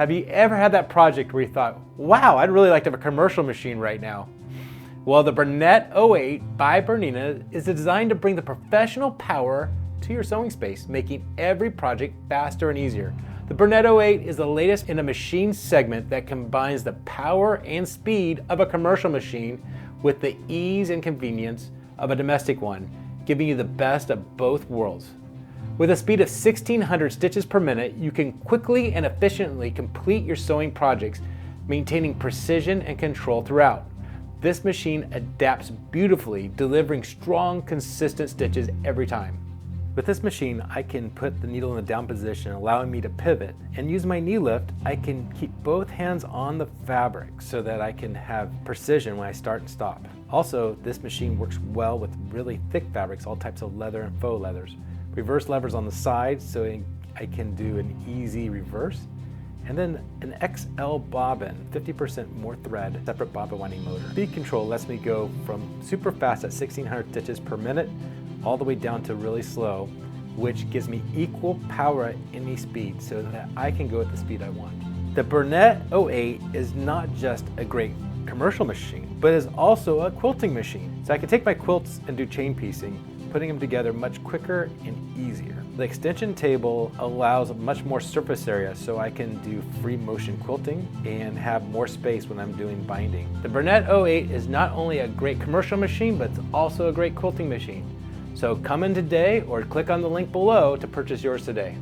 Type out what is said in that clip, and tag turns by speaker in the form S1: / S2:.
S1: Have you ever had that project where you thought, wow, I'd really like to have a commercial machine right now? Well, the Bernette 08 by Bernina is designed to bring the professional power to your sewing space, making every project faster and easier. The Bernette 08 is the latest in a machine segment that combines the power and speed of a commercial machine with the ease and convenience of a domestic one, giving you the best of both worlds. With a speed of 1,600 stitches per minute, you can quickly and efficiently complete your sewing projects, maintaining precision and control throughout. This machine adapts beautifully, delivering strong, consistent stitches every time. With this machine, I can put the needle in the down position, allowing me to pivot, and use my knee lift. I can keep both hands on the fabric so that I can have precision when I start and stop. Also, this machine works well with really thick fabrics, all types of leather and faux leathers. Reverse levers on the side so I can do an easy reverse. And then an XL bobbin, 50% more thread, separate bobbin winding motor. Speed control lets me go from super fast at 1,600 stitches per minute all the way down to really slow, which gives me equal power at any speed so that I can go at the speed I want. The Bernette 08 is not just a great commercial machine, but is also a quilting machine. So I can take my quilts and do chain piecing, putting them together much quicker and easier. The extension table allows much more surface area so I can do free motion quilting and have more space when I'm doing binding. The Bernette 08 is not only a great commercial machine, but it's also a great quilting machine. So come in today or click on the link below to purchase yours today.